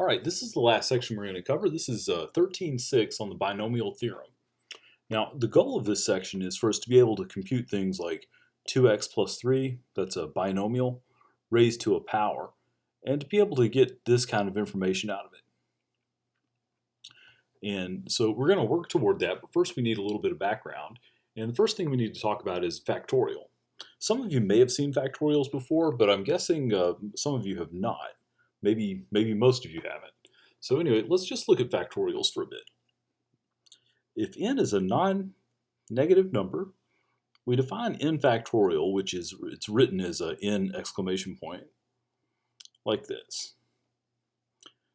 All right, this is the last section we're going to cover. This is 13.6 on the binomial theorem. Now, the goal of this section is for us to be able to compute things like 2x plus 3, that's a binomial, raised to a power, and to be able to get this kind of information out of it. And so we're going to work toward that, but first we need a little bit of background. And the first thing we need to talk about is factorial. Some of you may have seen factorials before, but I'm guessing some of you have not. Maybe most of you haven't. So anyway, let's just look at factorials for a bit. If n is a non-negative number, we define n factorial, which is it's written as a n exclamation point, like this.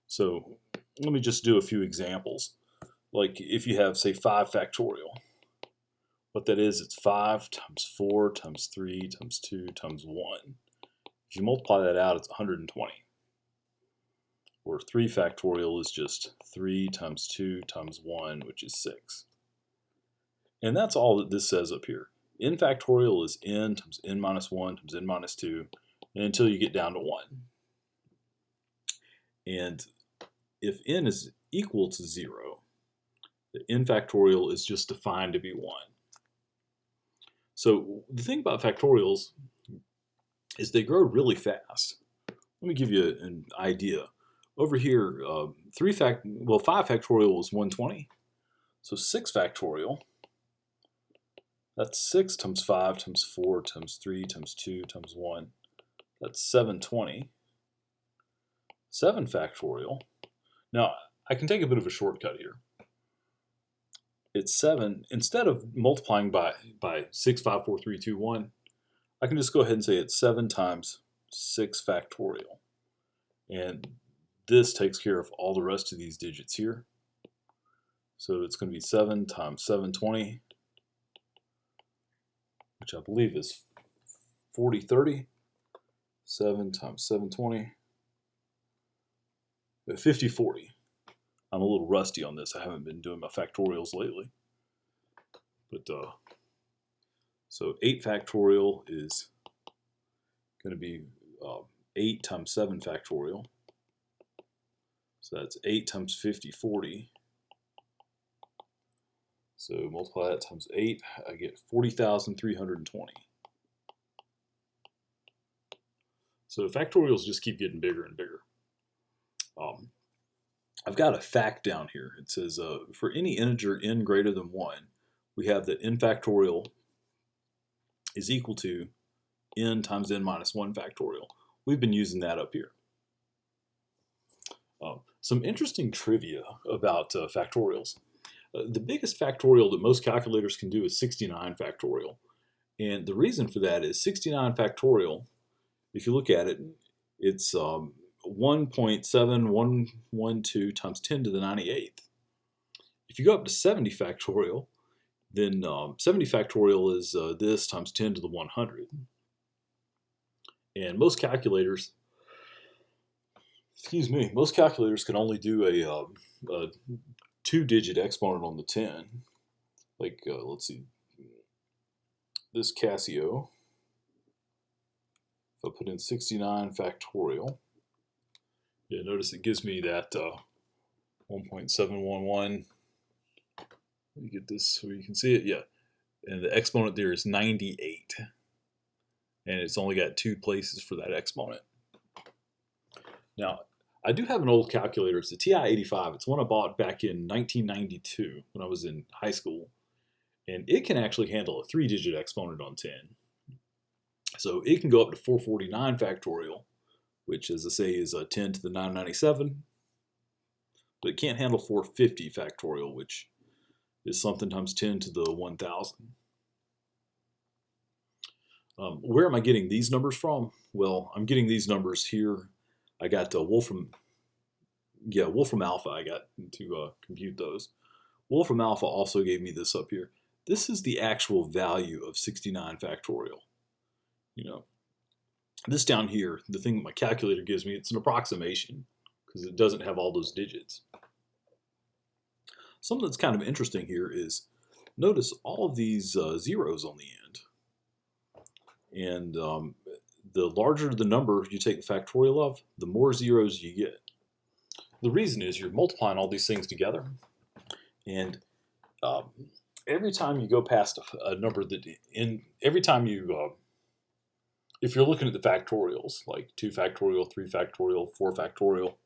So let me just do a few examples. Like if you have, say, 5 factorial, what that is, it's 5 times 4 times 3 times 2 times 1. If you multiply that out, it's 120. Or 3 factorial is just 3 times 2 times 1, which is 6. And that's all that this says up here. N factorial is n times n minus 1 times n minus 2, and until you get down to 1. And if n is equal to 0, the n factorial is just defined to be 1. So the thing about factorials is they grow really fast. Let me give you an idea. Over here, 5 factorial is 120. So 6 factorial, that's 6 times 5 times 4 times 3 times 2 times 1. That's 720. 7 factorial. Now, I can take a bit of a shortcut here. It's 7. Instead of multiplying by 6, 5, 4, 3, 2, 1, I can just go ahead and say it's 7 times 6 factorial. And this takes care of all the rest of these digits here. So it's going to be 7 times 720, which I believe is 4030. 7 times 720, 5040. I'm a little rusty on this. I haven't been doing my factorials lately. But so 8 factorial is going to be 8 times 7 factorial. So that's 8 times 5040. So multiply that times 8, I get 40,320. So factorials just keep getting bigger and bigger. I've got a fact down here. It says for any integer n greater than 1, we have that n factorial is equal to n times n minus 1 factorial. We've been using that up here. Some interesting trivia about factorials. The biggest factorial that most calculators can do is 69 factorial. And the reason for that is 69 factorial, if you look at it, it's 1.7112 times 10 to the 98th. If you go up to 70 factorial, then 70 factorial is this times 10 to the 100. And most calculators, can only do a 2-digit exponent on the 10. Like, let's see, this Casio, if I put in 69 factorial, yeah, notice it gives me that 1.711. Let me get this so you can see it. Yeah, and the exponent there is 98. And it's only got 2 places for that exponent. Now, I do have an old calculator. It's a TI-85. It's one I bought back in 1992 when I was in high school. And it can actually handle a 3-digit exponent on 10. So it can go up to 449 factorial, which, as I say, is 10 to the 997. But it can't handle 450 factorial, which is something times 10 to the 1000. Where am I getting these numbers from? Well, I'm getting these numbers here. I got Wolfram Alpha. I got to compute those. Wolfram Alpha also gave me this up here. This is the actual value of 69 factorial. You know, this down here, the thing my calculator gives me, it's an approximation because it doesn't have all those digits. Something that's kind of interesting here is notice all of these zeros on the end. And the larger the number you take the factorial of, the more zeros you get. The reason is you're multiplying all these things together, and um, every time you go past a number every time if you're looking at the factorials, like 2 factorial, 3 factorial, 4 factorial,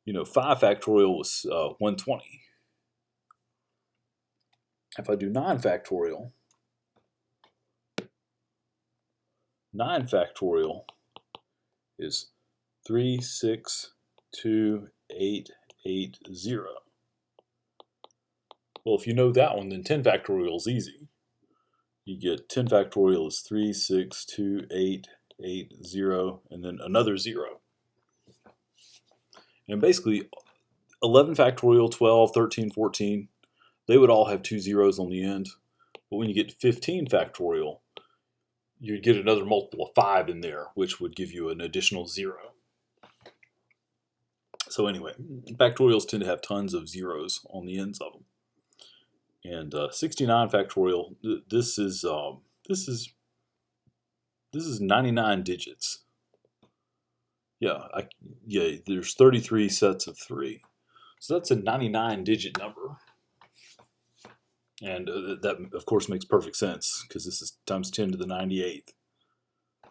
5 factorial was 120. If I do 9 factorial, 9 factorial is 362,880. Well, if you know that one, then 10 factorial is easy. You get 10 factorial is 362,880, and then another 0. And basically, 11 factorial, 12, 13, 14, they would all have 2 zeros on the end. But when you get to 15 factorial, you'd get another multiple of 5 in there, which would give you an additional 0. So anyway, factorials tend to have tons of zeros on the ends of them. And 69 factorial, this is 99 digits. Yeah, there's 33 sets of 3. So that's a 99-digit number. And that, of course, makes perfect sense because this is times 10 to the 98th.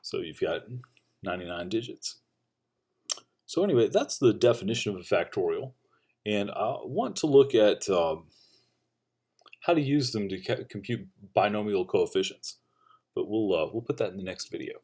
So you've got 99 digits. So anyway, that's the definition of a factorial. And I want to look at how to use them to compute binomial coefficients. But we'll put that in the next video.